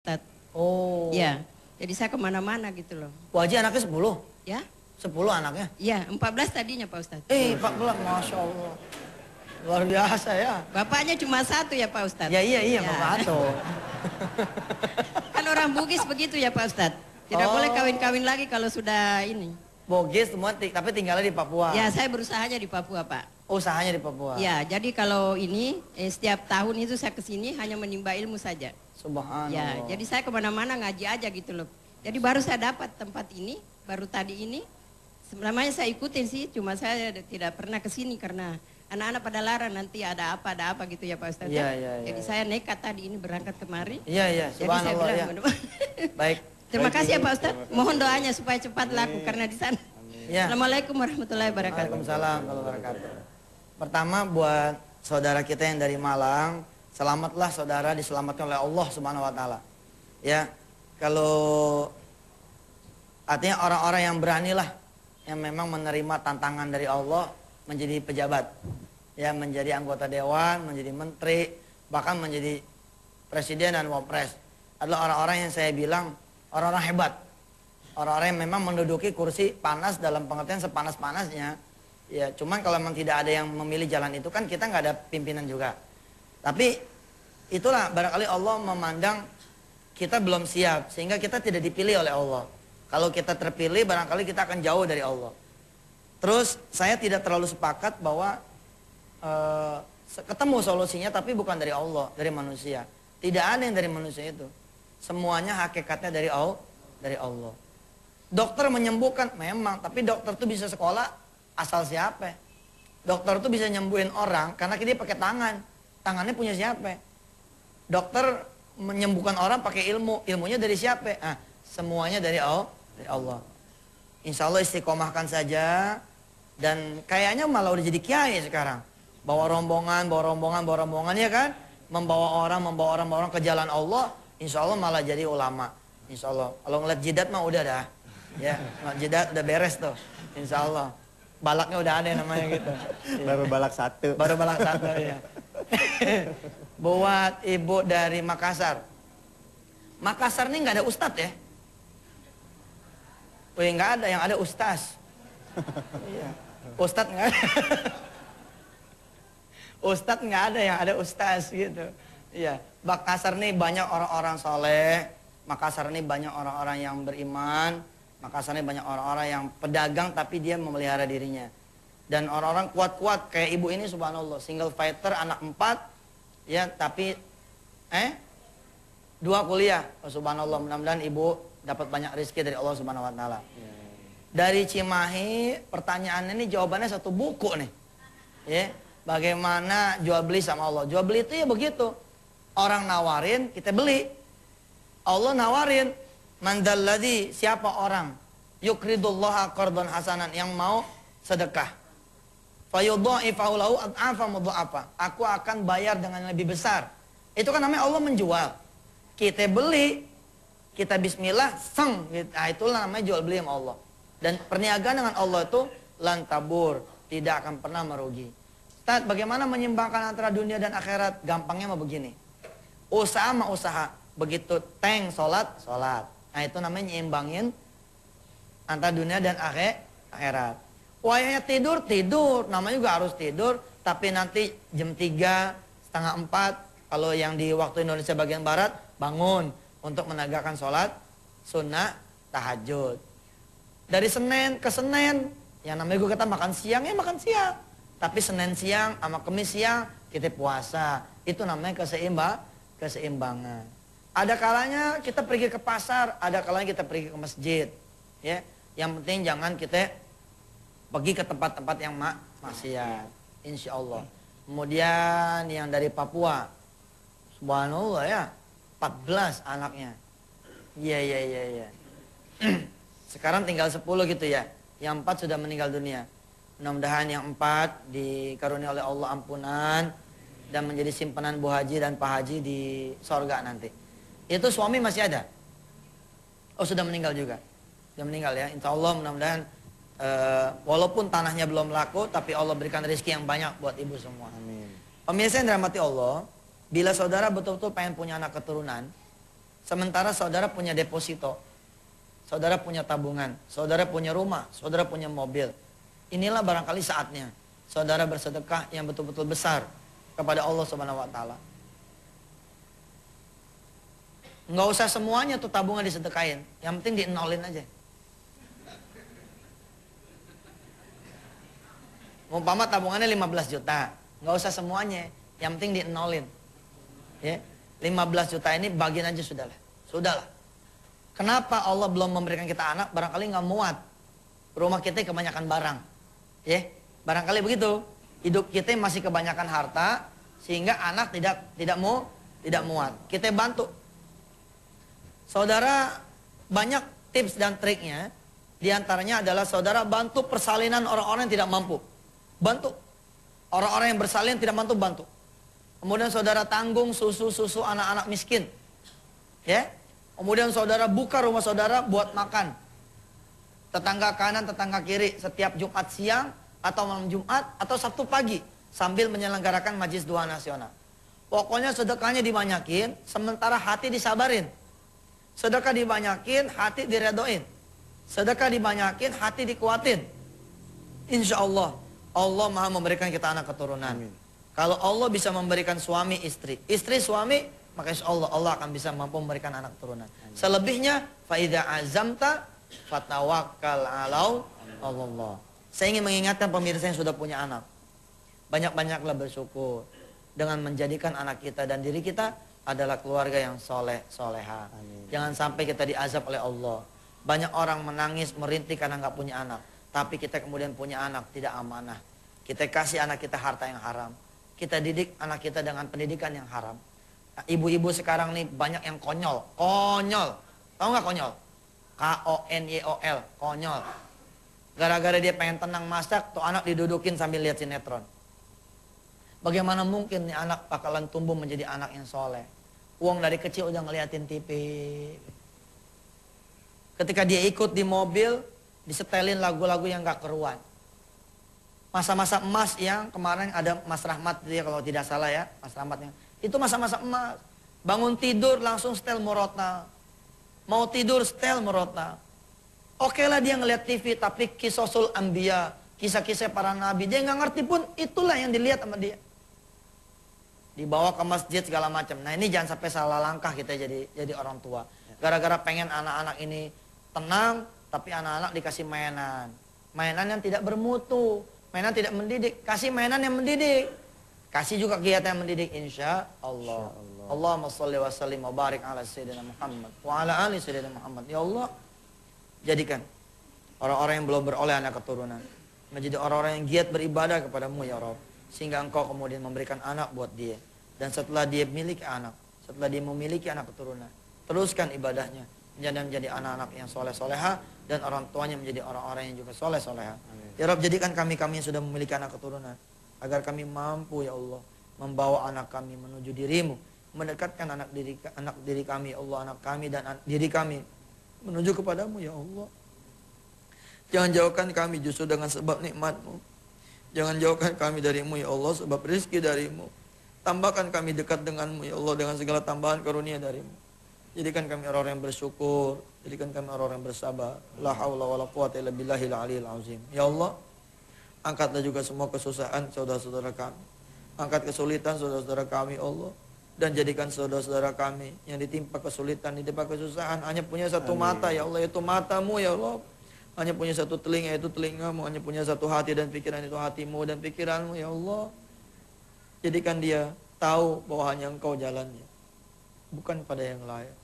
Ustadz. Oh. Ya, jadi saya kemana-mana gitu loh. Bu Haji anaknya 10? Ya? 10 anaknya? Iya, 14 tadinya Pak Ustadz. 14, Masya Allah. Luar biasa ya. Bapaknya cuma satu ya Pak Ustadz. Ya iya, Ya. Bapak Ato. Kan orang Bugis begitu ya Pak Ustadz. Tidak boleh kawin-kawin lagi kalau sudah ini. Bugis semua, tapi tinggalnya di Papua. Ya, saya berusahanya di Papua Pak. Usahanya di Papua. Ya, jadi kalau ini setiap tahun itu saya kesini hanya menimba ilmu saja. Subhanallah. Ya, jadi saya kemana-mana ngaji aja gitu loh. Jadi baru saya dapat tempat ini, baru tadi ini. Selamanya saya ikutin sih, cuma saya tidak pernah kesini karena anak-anak pada larang nanti ada apa gitu ya Pak Ustadz. Iya, iya, Jadi iya. saya nekat tadi ini berangkat kemari. Iya, Jadi saya subhanallah bilang, ya. mudah-mudahan. Baik. Terima kasih ya Pak Ustadz. Mohon doanya supaya cepat laku karena di sana. Ya. Assalamualaikum warahmatullahi wabarakatuh. Waalaikumsalam warahmatullahi wabarakatuh. Pertama buat saudara kita yang dari Malang, selamatlah saudara, diselamatkan oleh Allah Subhanahu wa taala. Ya. Kalau artinya orang-orang yang beranilah yang memang menerima tantangan dari Allah menjadi pejabat. Ya, menjadi anggota dewan, menjadi menteri, bahkan menjadi presiden dan wapres. Adalah orang-orang yang saya bilang orang-orang hebat. Orang-orang yang memang menduduki kursi panas dalam pengertian sepanas-panasnya. Ya, cuman kalau memang tidak ada yang memilih jalan itu kan kita nggak ada pimpinan juga. Tapi itulah barangkali Allah memandang kita belum siap sehingga kita tidak dipilih oleh Allah. Kalau kita terpilih barangkali kita akan jauh dari Allah. Terus saya tidak terlalu sepakat bahwa ketemu solusinya tapi bukan dari Allah, dari manusia. Tidak ada yang dari manusia itu. Semuanya hakikatnya dari Allah. Dokter menyembuhkan memang, tapi dokter itu bisa sekolah asal siapa? Dokter itu bisa nyembuhin orang karena dia pakai tangan. Tangannya punya siapa? Dokter menyembuhkan orang pakai ilmu. Ilmunya dari siapa? Ah, semuanya dari Allah. Insya Allah istiqomahkan saja. Dan kayaknya malah udah jadi kiai sekarang. Bawa rombongan ya kan? Membawa orang ke jalan Allah. Insya Allah malah jadi ulama. Insya Allah. Kalau ngeliat jidat mah udah dah. Ya, jidat udah beres tuh. Insya Allah. Balaknya udah ada yang namanya gitu. Baru balak satu. Baru balak satu ya. Buat ibu dari Makassar. Makassar ini nggak ada ustadz ya? Wih, nggak ada, yang ada ustaz. Iya. Ustadz nggak ada. Ustadz nggak ada, yang ada ustaz gitu. Iya. Makassar ini banyak orang-orang soleh. Makassar ini banyak orang-orang yang beriman. Makassar ini banyak orang-orang yang pedagang tapi dia memelihara dirinya. Dan orang-orang kuat-kuat kayak ibu ini subhanallah. Single fighter, anak 4. Ya, tapi 2 kuliah. Oh, subhanallah, mudah-mudahan ibu dapat banyak rezeki dari Allah Subhanahu wa taala. Dari Cimahi, pertanyaannya ini jawabannya satu buku nih. Ya, bagaimana jual beli sama Allah? Jual beli itu ya begitu. Orang nawarin, kita beli. Allah nawarin, mandalladzi, siapa orang yukridullaha qardan hasanan, yang mau sedekah. Fayudha'ifahu lahu ad'afa mudha'afa. Aku akan bayar dengan yang lebih besar. Itu kan namanya Allah menjual. Kita beli, kita bismillah, sang. Nah, itulah namanya jual beli sama Allah. Dan perniagaan dengan Allah itu lantabur, tidak akan pernah merugi. Ustaz, bagaimana menyimbangkan antara dunia dan akhirat? Gampangnya mah begini. Usaha sama usaha. Begitu tank sholat. Nah, itu namanya nyimbangin antara dunia dan akhirat. Wayahnya tidur. Namanya juga harus tidur. Tapi nanti jam 3, setengah 4. Kalau yang di waktu Indonesia bagian Barat, bangun untuk menegakkan sholat sunnah tahajud. Dari Senin ke Senin, yang namanya gue kata makan siang, ya makan siang. Tapi Senin siang sama Kamis siang, kita puasa. Itu namanya keseimbangan. Ada kalanya kita pergi ke pasar, ada kalanya kita pergi ke masjid. Ya, yang penting jangan kita pergi ke tempat-tempat yang maksiat. Insya Allah. Kemudian yang dari Papua, subhanallah ya, 14 anaknya. Iya. Sekarang tinggal 10 gitu ya. Yang 4 sudah meninggal dunia. Mudah-mudahan yang 4 dikaruniai oleh Allah ampunan dan menjadi simpanan Bu Haji dan Pak Haji di sorga nanti. Itu suami masih ada? Oh, sudah meninggal juga. Sudah meninggal ya. Insya Allah mudah-mudahan walaupun tanahnya belum laku, tapi Allah berikan rezeki yang banyak buat ibu semua. Amin. Pemirsa yang dirahmati Allah, bila saudara betul-betul pengen punya anak keturunan, Sementara saudara punya deposito, saudara punya tabungan, saudara punya rumah, saudara punya mobil. Inilah barangkali saatnya saudara bersedekah yang betul-betul besar kepada Allah Subhanahu wa taala. Nggak usah semuanya tuh tabungan disedekahin, yang penting dienolin aja. Umpama tabungannya 15 juta, nggak usah semuanya, yang penting dienolin. Ya, 15 juta ini bagian aja sudahlah. Sudahlah. Kenapa Allah belum memberikan kita anak? Barangkali nggak muat. Rumah kita kebanyakan barang. Ya, barangkali begitu. Hidup kita masih kebanyakan harta sehingga anak tidak muat. Kita bantu. Saudara, banyak tips dan triknya. Di antaranya adalah saudara bantu persalinan orang-orang yang tidak mampu. Bantu. Orang-orang yang bersalin tidak mampu, bantu. Kemudian saudara tanggung susu anak-anak miskin. Ya. Kemudian saudara buka rumah saudara buat makan. Tetangga kanan, tetangga kiri setiap Jumat siang atau malam Jumat atau Sabtu pagi sambil menyelenggarakan Majlis Duha Nasional. Pokoknya sedekahnya dibanyakin, sementara hati disabarin. Sedekah dibanyakin, hati diredoin. Sedekah dibanyakin, hati dikuatin. Insya Allah, Allah maha memberikan kita anak keturunan. Amin. Kalau Allah bisa memberikan suami istri, istri suami, maka insya Allah Allah akan bisa mampu memberikan anak keturunan. Amin. Selebihnya, faida azamta fatawakkal alau Allah. Saya ingin mengingatkan pemirsa yang sudah punya anak, banyak-banyaklah bersyukur dengan menjadikan anak kita dan diri kita adalah keluarga yang soleh, soleha. Amin. Jangan sampai kita diazab oleh Allah. Banyak orang menangis, merintih karena nggak punya anak. Tapi kita kemudian punya anak, tidak amanah. Kita kasih anak kita harta yang haram. Kita didik anak kita dengan pendidikan yang haram. Nah, ibu-ibu sekarang nih banyak yang konyol. Konyol. Tahu nggak konyol? K-O-N-Y-O-L. Konyol. Gara-gara dia pengen tenang masak, tuh anak didudukin sambil lihat sinetron. Bagaimana mungkin nih anak bakalan tumbuh menjadi anak yang soleh? Uang dari kecil udah ngeliatin TV. Ketika dia ikut di mobil, disetelin lagu-lagu yang gak keruan. Masa-masa emas yang kemarin ada Mas Rahmat dia kalau tidak salah ya, Mas Rahmatnya. Itu masa-masa emas. Bangun tidur langsung setel Murotal. Mau tidur setel Murotal. Oke lah dia ngeliat TV, tapi kisosul Anbiya, kisah-kisah para nabi, dia nggak ngerti pun itulah yang dilihat sama dia. Dibawa ke masjid segala macam. Nah ini jangan sampai salah langkah kita jadi orang tua. Gara-gara pengen anak-anak ini tenang, tapi anak-anak dikasih mainan. Mainan yang tidak bermutu, mainan tidak mendidik. Kasih mainan yang mendidik. Kasih juga kegiatan yang mendidik, insya Allah. Allahumma sholli wa sallim wa barik ala sayyidina Muhammad wa ala ali sayyidina Muhammad. Ya Allah, jadikan orang-orang yang belum beroleh anak keturunan menjadi orang-orang yang giat beribadah kepadamu ya Rabb, sehingga engkau kemudian memberikan anak buat dia. Dan setelah dia memiliki anak, setelah dia memiliki anak keturunan, teruskan ibadahnya menjadi anak-anak yang soleh-soleha, dan orang tuanya menjadi orang-orang yang juga soleh-soleha. Ya Rabb, jadikan kami-kami yang sudah memiliki anak keturunan, agar kami mampu ya Allah membawa anak kami menuju dirimu, mendekatkan anak diri kami ya Allah, anak kami dan diri kami menuju kepadamu ya Allah. Jangan jauhkan kami justru dengan sebab nikmat-Mu. Jangan jauhkan kami darimu ya Allah sebab rezeki darimu. Tambahkan kami dekat denganmu ya Allah dengan segala tambahan karunia darimu. Jadikan kami orang-orang yang bersyukur, jadikan kami orang-orang yang bersabar. La haula wala quwata illa billahil aliyil azim. Ya Allah, angkatlah juga semua kesusahan saudara-saudara kami. Angkat kesulitan saudara-saudara kami ya Allah. Dan jadikan saudara-saudara kami yang ditimpa kesulitan, ditimpa kesusahan, hanya punya satu mata ya Allah, yaitu matamu ya Allah. Hanya punya satu telinga, yaitu telingamu. Hanya punya satu hati dan pikiran, itu hatimu dan pikiranmu ya Allah. Jadikan dia tahu bahwa hanya engkau jalannya, bukan pada yang lain.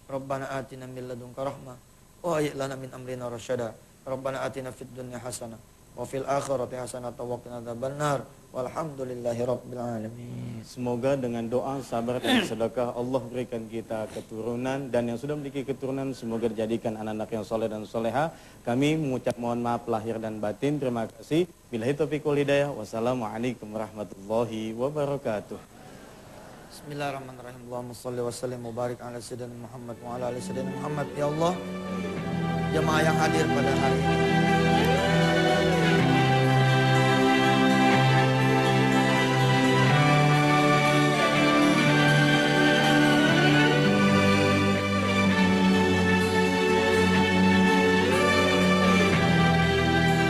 Rabbana atina min ladunka rahmah wa hayyi lana min amrina rasyada. Rabbana atina fid dunya hasanah wa fil akhirati hasanah wa qina adzabannar. Walhamdulillahi rabbil alamin. Semoga dengan doa, sabar dan sedekah Allah berikan kita keturunan, dan yang sudah memiliki keturunan semoga dijadikan anak-anak yang soleh dan soleha. Kami mengucap mohon maaf lahir dan batin. Terima kasih. Billahi taufiq wal hidayah. Wassalamualaikum warahmatullahi wabarakatuh. Bismillahirrahmanirrahim. Allahumma sholli wa sallim wa barik ala sayyidina Muhammad wa ala ali sayyidina Muhammad. Ya Allah, jemaah yang hadir pada hari ini,